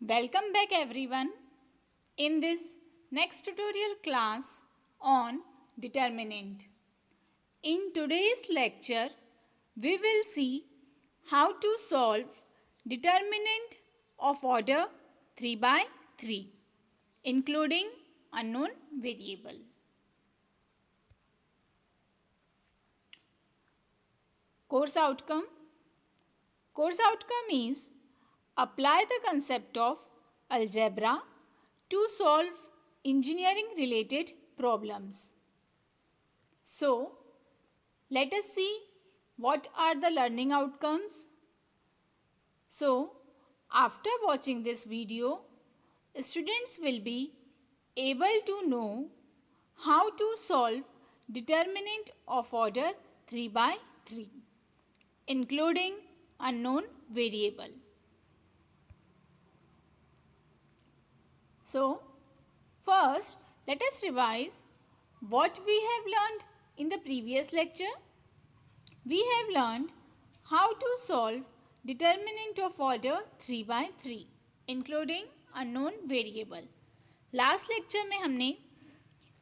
Welcome back everyone in this next tutorial class on determinant. In today's lecture, we will see how to solve determinant of order 3 by 3, including unknown variable. Course outcome. Course outcome is apply the concept of algebra to solve engineering related problems. So, let us see what are the learning outcomes. So, after watching this video, students will be able to know how to solve determinant of order 3 by 3, including unknown variable. So, first let us revise what we have learned in the previous lecture. We have learned how to solve determinant of order 3 by 3, including unknown variable. Last lecture में हमने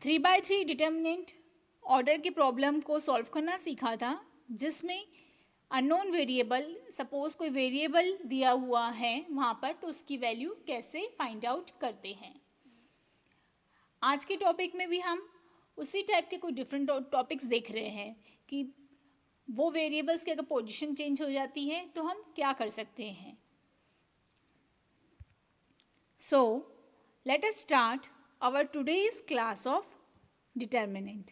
3 by 3 determinant order के problem को solve करना सीखा था, जिसमें unknown variable, suppose कोई variable दिया हुआ है वहाँ पर, तो उसकी वैल्यू कैसे फाइंड आउट करते हैं. आज के टॉपिक में भी हम उसी टाइप के कोई डिफरेंट टॉपिक्स देख रहे हैं कि वो वेरिएबल्स की अगर पोजीशन चेंज हो जाती है तो हम क्या कर सकते हैं. So let us start our today's class of determinant.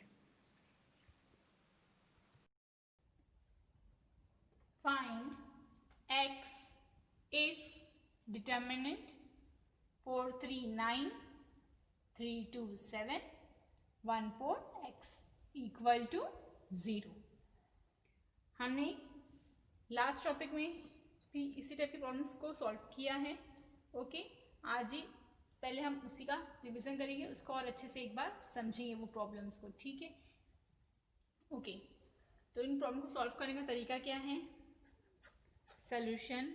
Find x if determinant 439 327 14x equal to 0. हमने लास्ट टॉपिक में भी इसी टाइप के प्रॉब्लम्स को सॉल्व किया है. ओके, आज ही पहले हम उसी का रिवीजन करेंगे, उसको और अच्छे से एक बार समझेंगे वो प्रॉब्लम्स को. ठीक है, ओके. तो इन प्रॉब्लम को सॉल्व करने का तरीका क्या है. Solution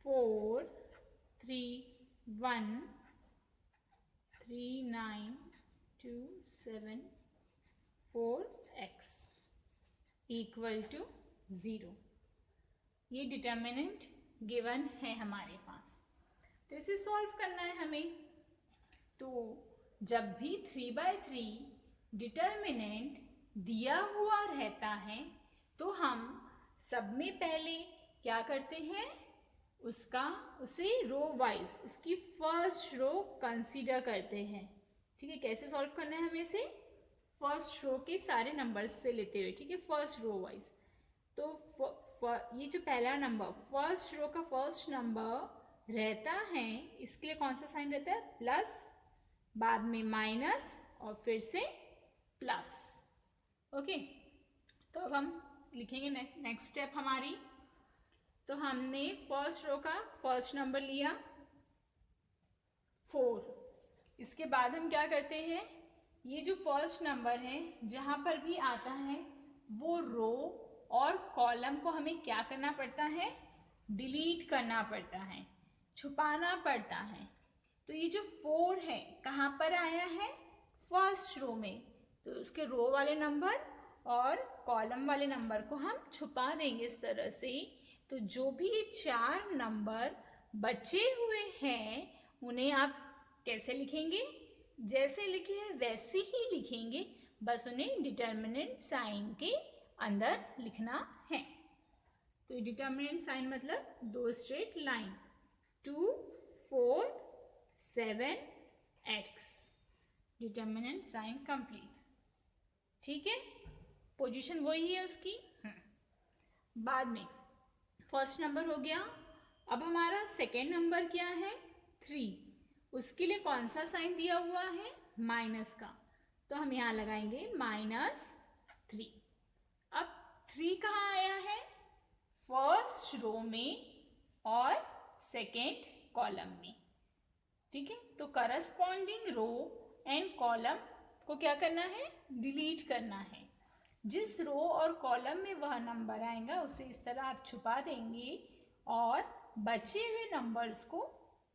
4 3 1 3 9 2 7 4x equal to 0. ये डिटर्मिनेंट गिवन है हमारे पास, तो इसे सॉल्व करना है हमें. तो जब भी 3 by 3 डिटर्मिनेंट दिया हुआ रहता है तो हम सब में पहले क्या करते हैं, उसे रो वाइज उसकी फर्स्ट रो कंसीडर करते हैं. ठीक है, कैसे सॉल्व करना है हमें इसे, फर्स्ट रो के सारे नंबर्स से लेते हुए. ठीक है, फर्स्ट रो वाइज. तो ये जो पहला नंबर फर्स्ट रो का फर्स्ट नंबर रहता है, इसके लिए कौन सा साइन रहता है, प्लस, बाद में माइनस और फिर से प्लस. ओके, तो अब हम लिखेंगे नेक्स्ट स्टेप हमारी. तो हमने फर्स्ट रो का फर्स्ट नंबर लिया 4. इसके बाद हम क्या करते हैं, ये जो फर्स्ट नंबर है जहाँ पर भी आता है वो रो और कॉलम को हमें क्या करना पड़ता है, डिलीट करना पड़ता है, छुपाना पड़ता है. तो ये जो 4 है कहाँ पर आया है, फर्स्ट रो में, तो उसके रो वाले नंबर और कॉलम वाले नंबर को हम छुपा देंगे इस तरह से. तो जो भी ये 4 नंबर बचे हुए हैं उन्हें आप कैसे लिखेंगे, जैसे लिखे हैं वैसे ही लिखेंगे, बस उन्हें डिटर्मिनेंट साइन के अंदर लिखना है. तो डिटर्मिनेंट साइन मतलब 2 straight line, 2 4 7x, determinant sign complete. ठीक है, पोजीशन वही है उसकी. बाद में फर्स्ट नंबर हो गया. अब हमारा सेकेंड नंबर क्या है, 3. उसके लिए कौन सा साइन दिया हुआ है, माइनस का, तो हम यहाँ लगाएंगे -3. अब 3 कहाँ आया है, फर्स्ट रो में और सेकेंड कॉलम में. ठीक है, तो करस्पॉन्डिंग रो एंड कॉलम को क्या करना है, डिलीट करना है. जिस रो और कॉलम में वह नंबर आएगा उसे इस तरह आप छुपा देंगे और बचे हुए नंबर्स को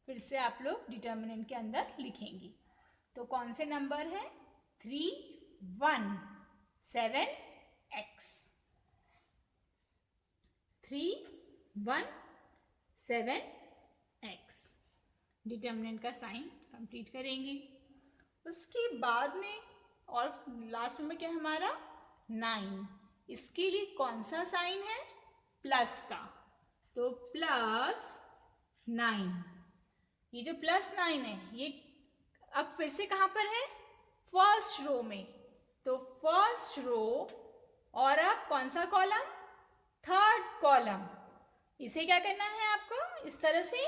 फिर से आप लोग डिटर्मिनेंट के अंदर लिखेंगे। तो कौन से नंबर है? 3, 1, 7, x। 3, 1, 7, x। डिटर्मिनेंट का साइन कंप्लीट करेंगे। उसके बाद में और लास्ट में क्या हमारा 9। इसके लिए कौन सा साइन है? प्लस का। तो +9। ये जो +9 है ये अब फिर से कहाँ पर है? फर्स्ट रो में। तो फर्स्ट रो और अब कौन सा कॉलम? Third column. इसे क्या करना है आपको? इस तरह से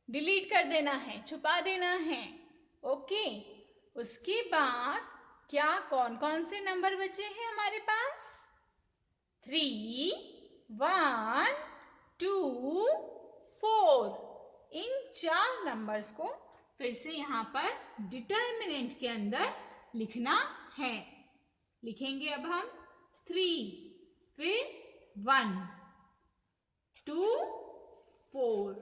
डिलीट कर देना है, छुपा देना है। ओके। उसके बाद क्या कौन कौन से नंबर बचे हैं हमारे पास? 3, 1, 2, 4। इन 4 नंबर्स को फिर से यहाँ पर डिटर्मिनेंट के अंदर लिखना है। लिखेंगे अब हम 3, फिर 1, 2, 4।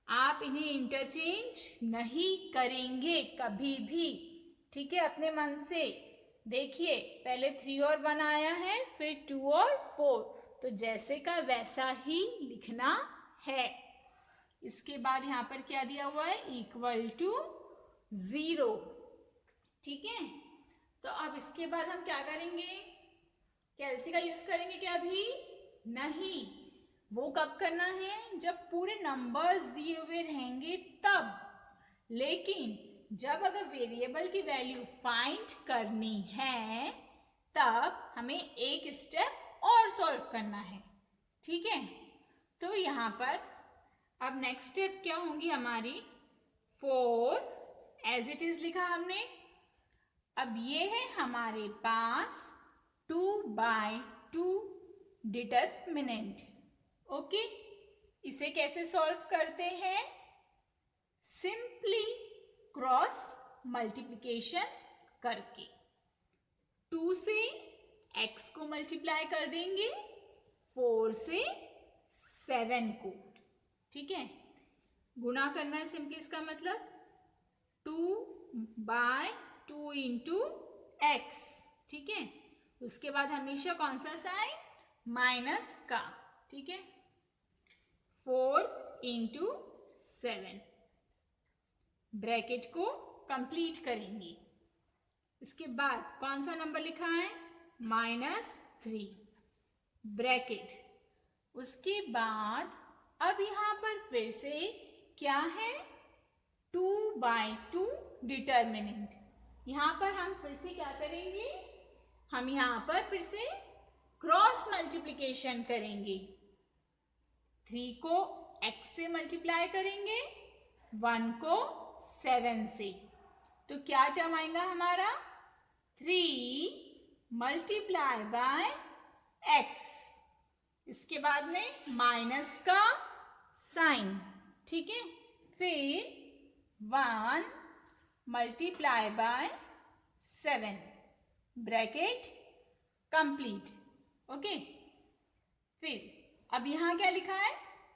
आप इन्हें इंटरचेंज नहीं करेंगे कभी भी, ठीक है? अपने मन से देखिए, पहले 3 और 1 आया है, फिर 2 और 4, तो जैसे का वैसा ही लिखना है। इसके बाद यहाँ पर क्या दिया हुआ है? =0। ठीक है? तो अब इसके बाद हम क्या करेंगे? कैलसी का यूज करेंगे क्या? अभी नहीं। वो कब करना है? जब पूरे नंबर्स दिए हुए रहेंगे तब। लेकिन जब अगर वेरिएबल की वैल्यू फाइंड करनी है तब हमें एक स्टेप और सॉल्व करना है। ठीक है? तो यहाँ पर अब नेक्स्ट स्टेप क्या होंगी हमारी? 4 एज इट इज लिखा हमने। अब ये है हमारे पास 2/2 डिटर्मिनेंट। ओके। इसे कैसे सॉल्व करते हैं? सिंपली क्रॉस मल्टीप्लिकेशन करके 2 से x को मल्टीप्लाई कर देंगे, 4 से 7 को। ठीक है? गुणा करना है सिंपली, इसका मतलब 2/2 इंटू x। ठीक है? उसके बाद हमेशा कौन सा साइन? माइनस का। ठीक है? 4 इंटू 7 ब्रैकेट को कंप्लीट करेंगे। इसके बाद कौन सा नंबर लिखा है? -3 ब्रैकेट। उसके बाद अब यहाँ पर फिर से क्या है? 2/2 डिटर्मिनेंट। यहाँ पर हम फिर से क्या करेंगे? हम यहाँ पर फिर से क्रॉस मल्टीप्लिकेशन करेंगे। 3 को x से मल्टीप्लाई करेंगे, 1 को 7 से। तो क्या टर्म आएगा हमारा? 3 मल्टीप्लाई बाय x। इसके बाद में माइनस का साइन। ठीक है? फिर 1 multiply by 7 bracket complete. Okay. फिर अब यहाँ क्या लिखा है?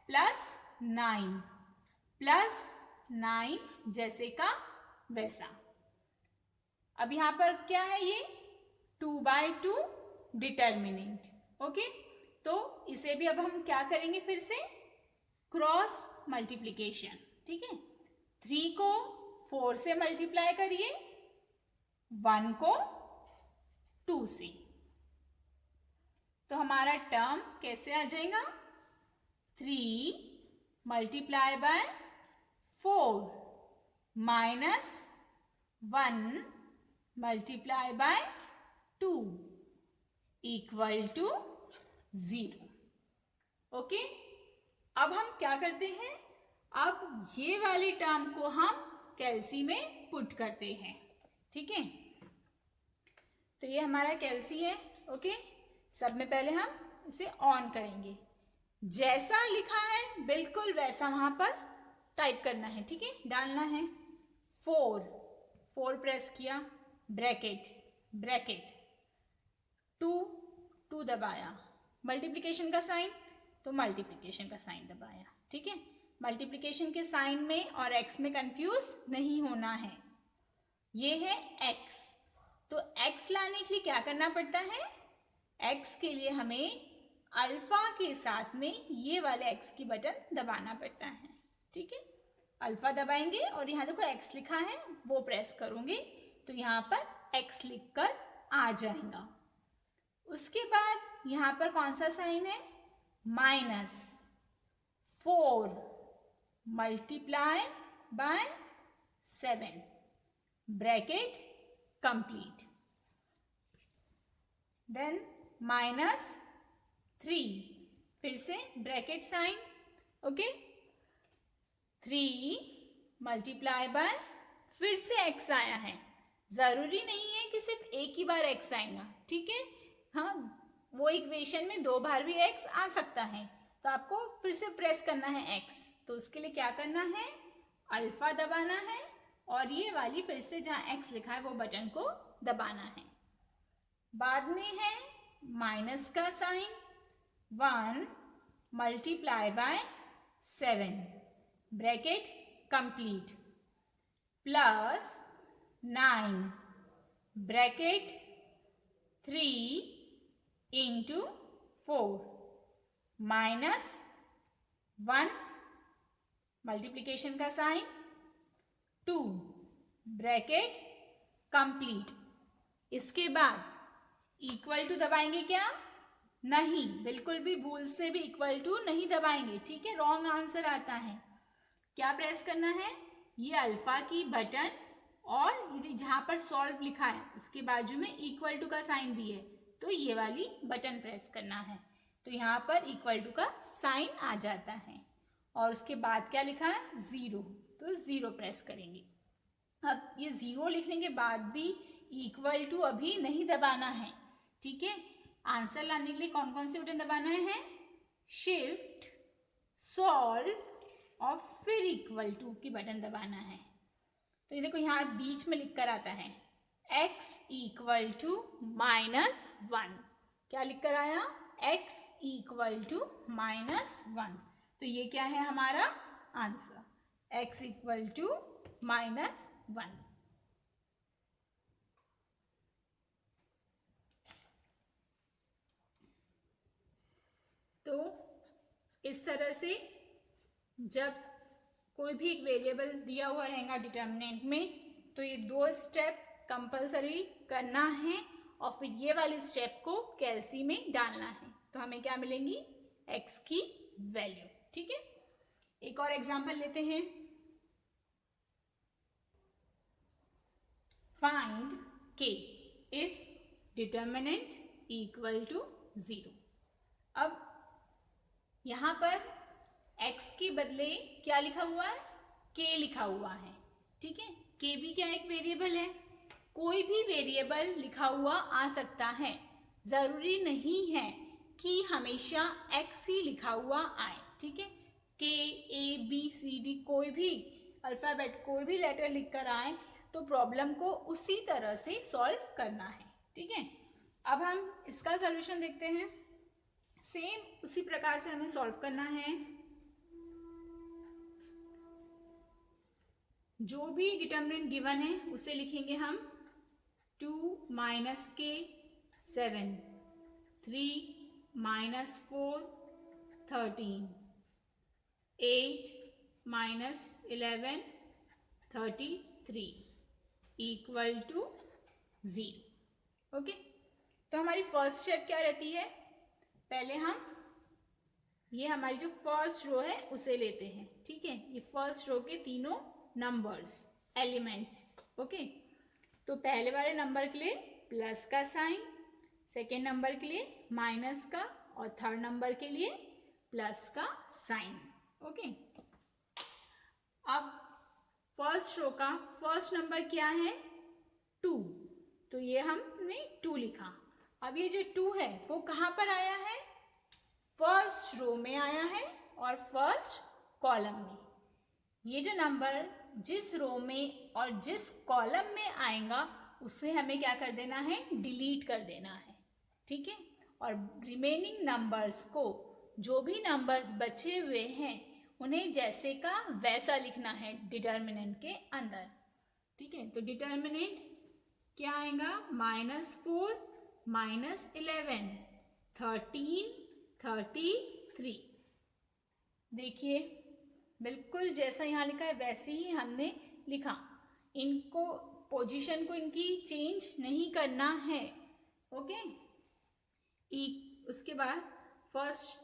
+9 +9 जैसे का वैसा। अब यहाँ पर क्या है? ये 2/2 डिटर्मिनेंट। ओके। तो इसे भी अब हम क्या करेंगे? फिर से क्रॉस मल्टीप्लिकेशन। ठीक है? 3 को 4 से मल्टीप्लाई करिए, 1 को 2 से। तो हमारा टर्म कैसे आ जाएगा? 3 multiply bye 4 minus 1 multiply bye 2 = 0। Okay. अब हम क्या करते हैं? अब ये वाली टर्म को हम कैलसी में पुट करते हैं। ठीक है? तो ये हमारा कैलसी है। ओके। सब में पहले हम इसे ऑन करेंगे। जैसा लिखा है बिल्कुल वैसा वहां पर टाइप करना है। ठीक है? डालना है। 4 प्रेस किया, ब्रैकेट ब्रैकेट टू दबाया, मल्टीप्लिकेशन का साइन तो मल्टीप्लिकेशन का साइन दबाया, ठीक है। मल्टीप्लिकेशन के साइन में और एक्स में कंफ्यूज नहीं होना है। ये है एक्स, तो एक्स लाने के लिए क्या करना पड़ता है, एक्स के लिए हमें अल्फा के साथ में ये वाले एक्स की बटन दबाना पड़ता है, ठीक है। अल्फा दबाएंगे और यहाँ देखो एक्स लिखा है वो प्रेस करोगे तो यहाँ पर एक्स लिखकर आ जाएगा। उसके बाद यहाँ पर कौन सा साइन है, -4 multiply by 7 bracket complete, then -3 फिर से bracket sign, okay, 3 multiply by फिर से एक्स आया है, जरूरी नहीं है कि सिर्फ एक ही बार एक्स आएगा, ठीक है। हाँ, वो इक्वेशन में 2 बार भी एक्स आ सकता है, तो आपको फिर से प्रेस करना है एक्स, तो उसके लिए क्या करना है, अल्फा दबाना है और ये वाली फिर से जहाँ एक्स लिखा है वो बटन को दबाना है। बाद में है माइनस का sign, 1 multiply by 7 bracket complete, plus 9 bracket 3 into 4 -1 multiplication का साइन, 2 ब्रैकेट कंप्लीट। इसके बाद इक्वल टू दबाएंगे क्या, नहीं, बिल्कुल भी भूल से भी इक्वल टू नहीं दबाएंगे, ठीक है, रॉन्ग आंसर आता है। क्या प्रेस करना है, ये अल्फा की बटन और यदि जहां पर सॉल्व लिखा है उसके बाजू में इक्वल टू का साइन भी है तो ये वाली बटन प्रेस करना है, तो यहाँ पर इक्वल टू का साइन आ जाता है और उसके बाद क्या लिखा है, 0, तो 0 प्रेस करेंगे। अब ये 0 लिखने के बाद भी इक्वल टू अभी नहीं दबाना है, ठीक है। आंसर लाने के लिए कौन कौन से बटन दबाना है, शिफ्ट, सॉल्व और फिर इक्वल टू की बटन दबाना है। तो ये देखो यहाँ बीच में लिख कर आता है x इक्वल टू -1, क्या लिख कर आया, x इक्वल टू -1, तो ये क्या है हमारा आंसर, x इक्वल टू -1। तो इस तरह से जब कोई भी एक वेरिएबल दिया हुआ रहेगा डिटर्मिनेंट में तो ये 2 स्टेप कंपलसरी करना है और फिर ये वाले स्टेप को कैलसी में डालना है, तो हमें क्या मिलेंगी, x की वैल्यू, ठीक है। एक और एग्जांपल लेते हैं, find k if determinant equal to 0। अब यहाँ पर x के बदले क्या लिखा हुआ है, k लिखा हुआ है, ठीक है। k भी क्या एक वेरिएबल है, कोई भी वेरिएबल लिखा हुआ आ सकता है, जरूरी नहीं है कि हमेशा x ही लिखा हुआ आए, ठीक है। k, a, b, c, d कोई भी अल्फाबेट कोई भी लेटर लिख कर आए तो प्रॉब्लम को उसी तरह से सॉल्व करना है, ठीक है। अब हम इसका सॉल्यूशन देखते हैं, सेम उसी प्रकार से हमें सॉल्व करना है। जो भी डिटर्मिनेंट गिवन है उसे लिखेंगे हम 2 - k 7, 3 - 4 13, 8 - 11 33 इक्वल टू 0। ओके, तो हमारी फर्स्ट स्टेप क्या रहती है, पहले हम ये हमारी जो फर्स्ट रो है उसे लेते हैं, ठीक है। ये फर्स्ट रो के तीनों नंबर्स एलिमेंट्स, ओके। तो पहले वाले नंबर के लिए प्लस का साइन, सेकेंड नंबर के लिए माइनस का और थर्ड नंबर के लिए प्लस का साइन, ओके। अब फर्स्ट रो का फर्स्ट नंबर क्या है, 2, तो ये हमने 2 लिखा। अब ये जो 2 है वो कहाँ पर आया है, फर्स्ट रो में आया है और फर्स्ट कॉलम में। ये जो नंबर जिस रो में और जिस कॉलम में आएगा उसे हमें क्या कर देना है, डिलीट कर देना है, ठीक है। और रिमेनिंग नंबर्स को, जो भी नंबर्स बचे हुए हैं उन्हें जैसे का वैसा लिखना है डिटर्मिनेंट के अंदर, ठीक है। तो डिटर्मिनेंट क्या आएगा, -4 -11 13 33। देखिए बिल्कुल जैसा यहाँ लिखा है वैसे ही हमने लिखा, इनको पोजीशन को इनकी चेंज नहीं करना है, ओके। उसके बाद फर्स्ट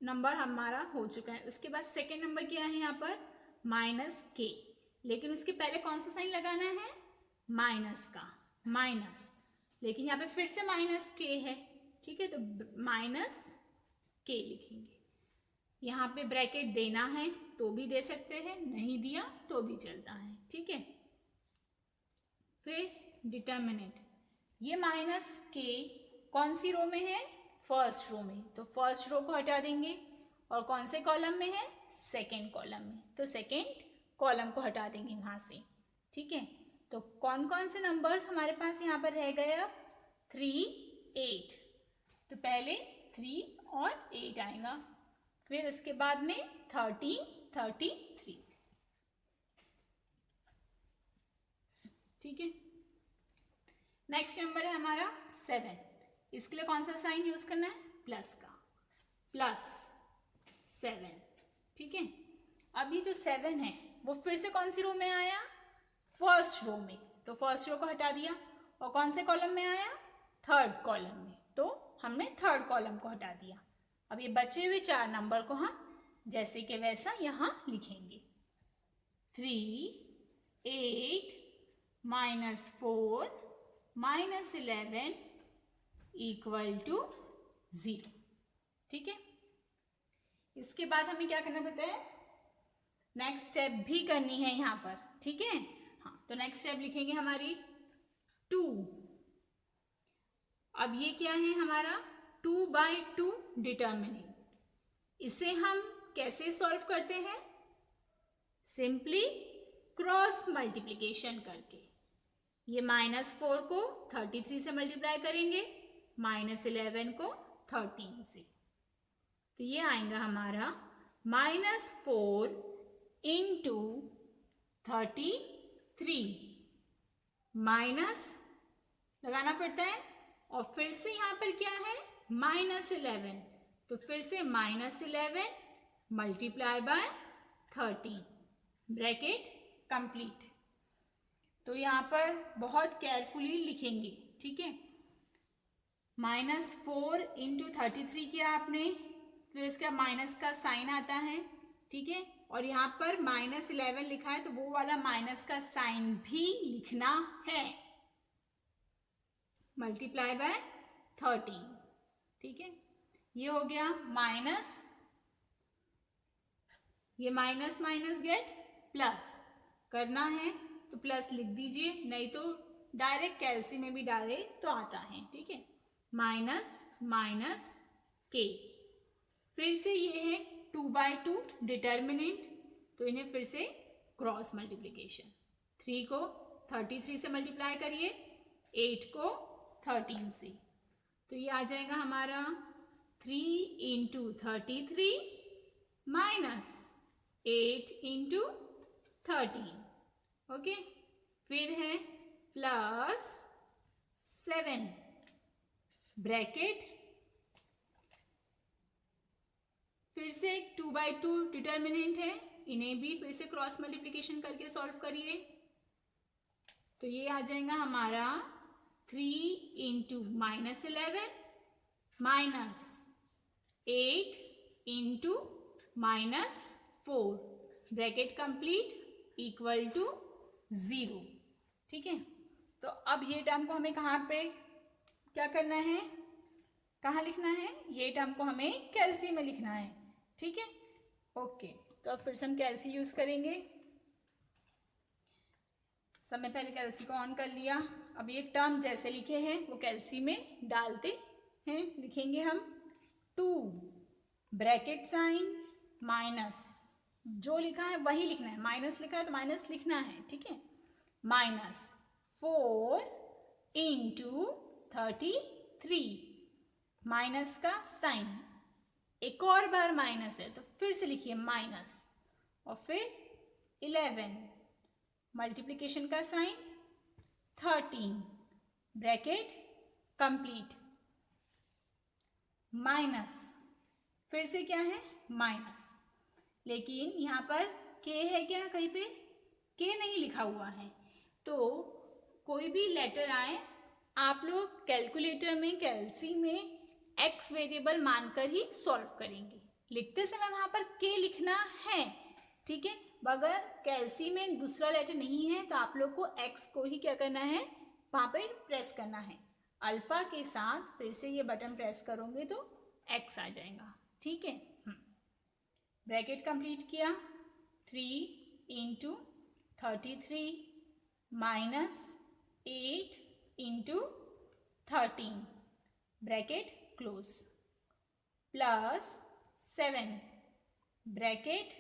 नंबर हमारा हो चुका है, उसके बाद सेकेंड नंबर क्या है यहाँ पर -k, लेकिन उसके पहले कौन सा साइन लगाना है, माइनस का, माइनस, लेकिन यहाँ पे फिर से -k है, ठीक है। तो -k लिखेंगे। यहाँ पे ब्रैकेट देना है तो भी दे सकते हैं, नहीं दिया तो भी चलता है, ठीक है। फिर डिटर्मिनेंट, ये -k कौन सी रो में है, फर्स्ट रो में, तो फर्स्ट रो को हटा देंगे। और कौन से कॉलम में है, सेकेंड कॉलम में, तो सेकेंड कॉलम को हटा देंगे वहां से, ठीक है। तो कौन कौन से नंबर्स हमारे पास यहाँ पर रह गए, अब 3 8, तो पहले 3 और 8 आएगा, फिर उसके बाद में 13 33, ठीक है। नेक्स्ट नंबर है हमारा 7, इसके लिए कौन सा साइन यूज करना है, प्लस का, +7, ठीक है। अब ये जो 7 है वो फिर से कौन सी रो में आया, फर्स्ट रो में, तो फर्स्ट रो को हटा दिया। और कौन से कॉलम में आया, थर्ड कॉलम में, तो हमने थर्ड कॉलम को हटा दिया। अब ये बचे हुए 4 नंबर को हम जैसे के वैसा यहाँ लिखेंगे, 3 8 -4 -11 = 0, ठीक है। इसके बाद हमें क्या करना पड़ता है, नेक्स्ट स्टेप भी करनी है यहाँ पर, ठीक है। हाँ, तो नेक्स्ट स्टेप लिखेंगे हमारी 2। अब ये क्या है हमारा 2/2 डिटर्मिनेंट, इसे हम कैसे सॉल्व करते हैं, सिंपली क्रॉस मल्टीप्लिकेशन करके। ये -4 को 33 से मल्टीप्लाई करेंगे, -11 को 13 से, तो ये आएगा हमारा -4 × 33, माइनस लगाना पड़ता है, और फिर से यहाँ पर क्या है -11, तो फिर से -11 × 13, ब्रैकेट कंप्लीट। तो यहाँ पर बहुत केयरफुली लिखेंगे, ठीक है। -4 × 33 किया आपने, फिर उसका माइनस का साइन आता है, ठीक है। और यहाँ पर -11 लिखा है तो वो वाला माइनस का साइन भी लिखना है, ×13, ठीक है। ये हो गया माइनस, ये माइनस माइनस गेट प्लस, करना है तो प्लस लिख दीजिए, नहीं तो डायरेक्ट कैलसी में भी डाले तो आता है, ठीक है। -k, फिर से ये है 2/2 डिटर्मिनेंट, तो इन्हें फिर से क्रॉस मल्टीप्लिकेशन, 3 को 33 से मल्टीप्लाई करिए, 8 को 13 से, तो ये आ जाएगा हमारा 3 × 33 -8 × 13, ओके। फिर है +7, ब्रैकेट, फिर से 2/2 डिटर्मिनेंट है, इन्हें भी फिर से क्रॉस मल्टीप्लिकेशन करके सॉल्व करिए, तो ये आ जाएगा हमारा 3 × -11 -8 × -4, ब्रैकेट कंप्लीट, = 0, ठीक है। तो अब ये टर्म को हमें कहाँ पे क्या करना है, कहाँ लिखना है, ये टर्म को हमें कैलसी में लिखना है, ठीक है, ओके। तो अब फिर से हम कैलसी यूज करेंगे, सबसे पहले कैलसी को ऑन कर लिया। अब ये टर्म जैसे लिखे हैं वो कैलसी में डालते हैं, लिखेंगे हम 2, ब्रैकेट साइन, माइनस, जो लिखा है वही लिखना है, माइनस लिखा है तो माइनस लिखना है, ठीक है। -4 × 3, माइनस का साइन, एक और बार माइनस है तो फिर से लिखिए माइनस, और फिर 11, मल्टीप्लिकेशन का साइन, 13, ब्रैकेट कंप्लीट, माइनस, फिर से क्या है माइनस, लेकिन यहाँ पर के है क्या, कहीं पे के नहीं लिखा हुआ है, तो कोई भी लेटर आए आप लोग कैलकुलेटर में कैलसी में एक्स वेरिएबल मानकर ही सॉल्व करेंगे। लिखते समय वहां पर के लिखना है, ठीक है, अगर कैलसी में दूसरा लेटर नहीं है तो आप लोग को एक्स को ही क्या करना है, वहां पर प्रेस करना है। अल्फा के साथ फिर से ये बटन प्रेस करोगे तो एक्स आ जाएगा, ठीक है। ब्रैकेट कंप्लीट किया, 3 into 33 minus 8 into 13, bracket close, plus 7, bracket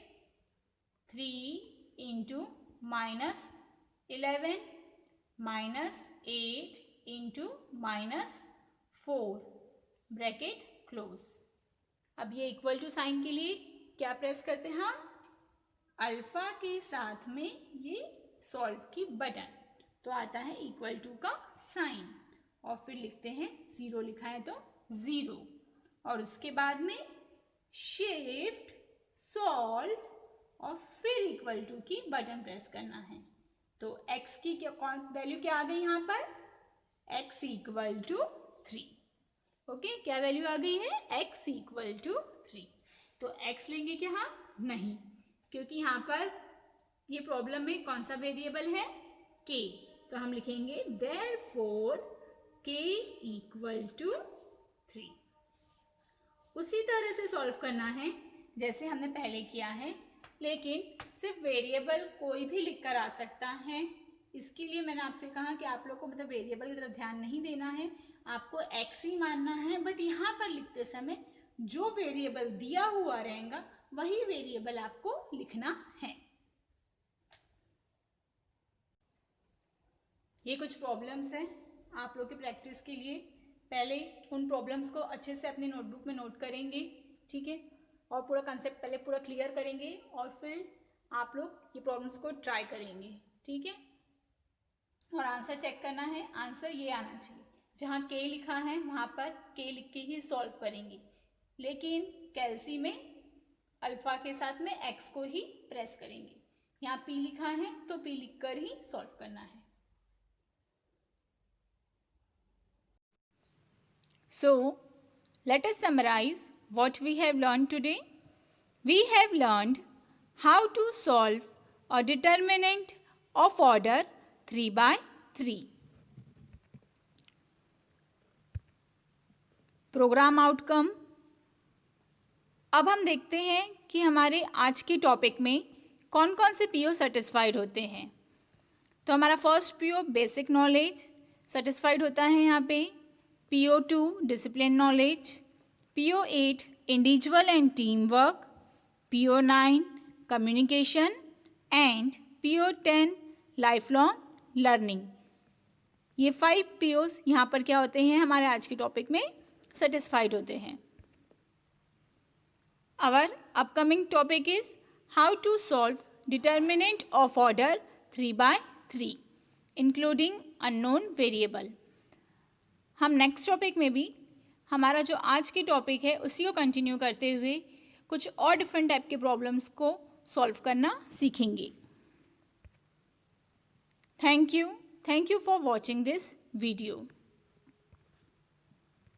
3 into minus 11 minus 8 into minus 4, bracket close. अब ये इक्वल टू साइन के लिए क्या प्रेस करते हैं हम, अल्फा के साथ में ये सॉल्व की बटन, तो आता है इक्वल टू का साइन, और फिर लिखते हैं 0 लिखा है तो 0, और उसके बाद में शिफ्ट सॉल्व और फिर इक्वल टू की बटन प्रेस करना है। तो x की क्या वैल्यू क्या आ गई यहाँ पर, x इक्वल टू 3, ओके, क्या वैल्यू आ गई है, x इक्वल टू 3। तो x लेंगे क्या हम, नहीं, क्योंकि यहाँ पर ये प्रॉब्लम में कौन सा वेरिएबल है, k, तो हम लिखेंगे therefore k इक्वल टू 3। उसी तरह से सॉल्व करना है जैसे हमने पहले किया है, लेकिन सिर्फ वेरिएबल कोई भी लिख कर आ सकता है। इसके लिए मैंने आपसे कहा कि आप लोग को मतलब वेरिएबल की तरफ ध्यान नहीं देना है, आपको x ही मानना है, बट यहाँ पर लिखते समय जो वेरिएबल दिया हुआ रहेगा वही वेरिएबल आपको लिखना है। ये कुछ प्रॉब्लम्स हैं आप लोग की प्रैक्टिस के लिए, पहले उन प्रॉब्लम्स को अच्छे से अपनी नोटबुक में नोट करेंगे, ठीक है, और पूरा कंसेप्ट पहले पूरा क्लियर करेंगे, और फिर आप लोग ये प्रॉब्लम्स को ट्राई करेंगे, ठीक है। और आंसर चेक करना है, आंसर ये आना चाहिए, जहाँ के लिखा है वहाँ पर के लिख के ही सॉल्व करेंगे, लेकिन कैलसी में अल्फा के साथ में एक्स को ही प्रेस करेंगे। यहाँ पी लिखा है तो पी लिख कर ही सॉल्व करना है। So, let us summarize what we have learned today. We have learned how to solve a determinant of order 3 by 3. Program outcome. अब हम देखते हैं कि हमारे आज के टॉपिक में कौन कौन से पीओ सेटिस्फाइड होते हैं। तो हमारा first PO basic knowledge satisfied होता है यहाँ पे, PO2 discipline knowledge, PO8 individual and team work, PO9 communication and PO10 life long learning. ये 5 POs यहाँ पर क्या होते हैं, हमारे आज के टॉपिक में सेटिस्फाइड होते हैं। Our upcoming topic is how to solve determinant of order 3 by 3 including unknown variable. हम नेक्स्ट टॉपिक में भी हमारा जो आज की टॉपिक है उसी को कंटिन्यू करते हुए कुछ और डिफरेंट टाइप के प्रॉब्लम्स को सॉल्व करना सीखेंगे। Thank you for watching this video.